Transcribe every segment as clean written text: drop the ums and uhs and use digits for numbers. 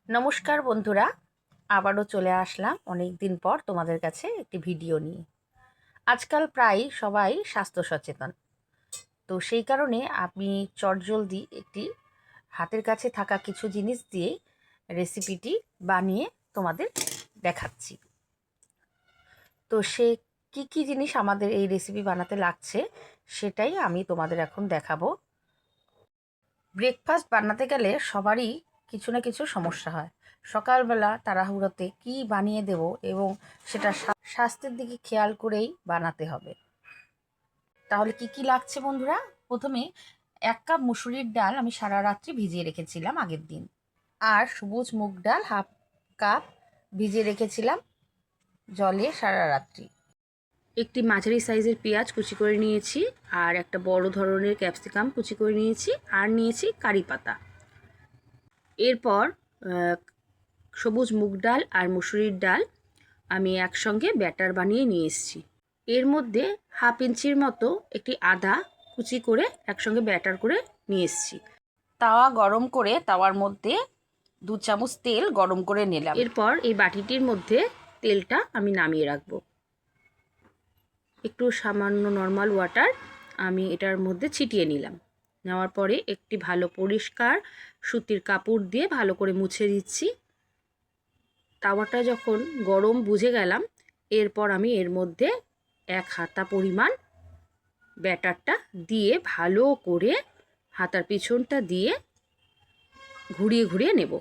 নমস্কার বন্ধুরা, আবারও চলে আসলাম অনেক দিন পর তোমাদের কাছে একটি ভিডিও নিয়ে। আজকাল প্রায় সবাই স্বাস্থ্য সচেতন, তো সেই কারণে আমি চটজলদি একটি হাতের কাছে থাকা কিছু জিনিস দিয়ে রেসিপিটি বানিয়ে তোমাদের দেখাচ্ছি। তো সে কি জিনিস আমাদের এই রেসিপি বানাতে লাগছে সেটাই আমি তোমাদের এখন দেখাবো। ব্রেকফাস্ট বানাতে গেলে সবারই কিছু না কিছু সমস্যা হয়। সকালবেলা তাড়াহুড়োতে কি বানিয়ে দেব এবং সেটা স্বাস্থ্যের দিকে খেয়াল করেই বানাতে হবে। তাহলে কি লাগছে বন্ধুরা? প্রথমে 1 কাপ মুসুরির ডাল আমি সারা রাত্রি ভিজিয়ে রেখেছিলাম আগের দিন, আর সবুজ মুগ ডাল 1/2 কাপ ভিজিয়ে রেখেছিলাম জলে সারা রাত্রি। একটি মাঝারি সাইজের পেঁয়াজ কুচি করে নিয়েছি, আর একটা বড় ধরনের ক্যাপসিকাম কুচি করে নিয়েছি, আর নিয়েছি কারি পাতা। এরপর সবুজ মুগ ডাল আর মুসুরির ডাল আমি একসঙ্গে ব্যাটার বানিয়ে নিয়ে এসেছি। এর মধ্যে 1/2 ইঞ্চির মতো একটি আদা কুচি করে একসঙ্গে ব্যাটার করে নিয়ে এসেছি। তাওয়া গরম করে তাওয়ার মধ্যে 2 চামচ তেল গরম করে নিলাম। এরপর এই বাটিটির মধ্যে তেলটা আমি নামিয়ে রাখবো। একটু সামান্য নর্মাল ওয়াটার আমি এটার মধ্যে ছিটিয়ে নিলাম। নেওয়ার পরে একটি ভালো পরিষ্কার সুতির কাপড় দিয়ে ভালো করে মুছে দিচ্ছি। তাওয়াটা যখন গরম বুঝে গেলাম, এরপর আমি এর মধ্যে 1 হাতা পরিমাণ ব্যাটারটা দিয়ে ভালো করে হাতার পিছনটা দিয়ে ঘুরিয়ে ঘুরিয়ে নেব।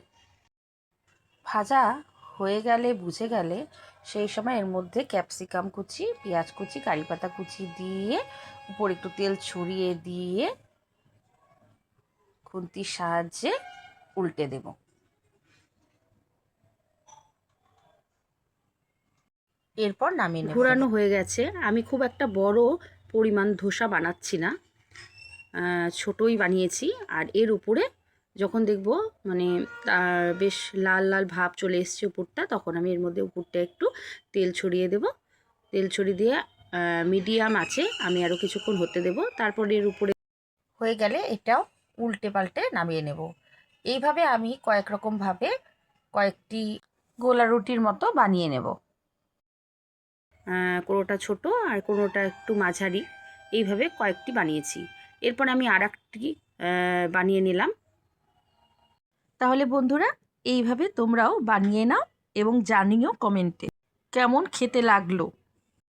ভাজা হয়ে গেলে বুঝে গেলে সেই সময় এর মধ্যে ক্যাপসিকাম কুচি, পেঁয়াজ কুচি, কারি পাতা কুচি দিয়ে উপর একটু তেল ছড়িয়ে দিয়ে খুন্তির সাহায্যে উল্টে দেব। এরপর নামিয়ে নেব। ঘোরানো হয়ে গেছে। আমি খুব একটা বড় পরিমাণ ধোসা বানাচ্ছি না, ছোটই বানিয়েছি। আর এর উপরে যখন দেখব মানে বেশ লাল লাল ভাব চলে এসছে উপরটা, তখন আমি এর মধ্যে উপরটা একটু তেল ছড়িয়ে দেব। তেল ছড়িয়ে দিয়ে মিডিয়াম আঁচে আমি আরও কিছুক্ষণ হতে দেব। তারপর এর উপরে হয়ে গেলে এটাও উল্টে পাল্টে নামিয়ে নেব। এইভাবে আমি কয়েক রকমভাবে কয়েকটি গোলা রুটির মতো বানিয়ে নেব। কোনোটা ছোট আর কোনোটা একটু মাঝারি, এইভাবে কয়েকটি বানিয়েছি। এরপর আমি আর একটি বানিয়ে নিলাম। তাহলে বন্ধুরা, এইভাবে তোমরাও বানিয়ে নাও এবং জানিও কমেন্টে কেমন খেতে লাগলো।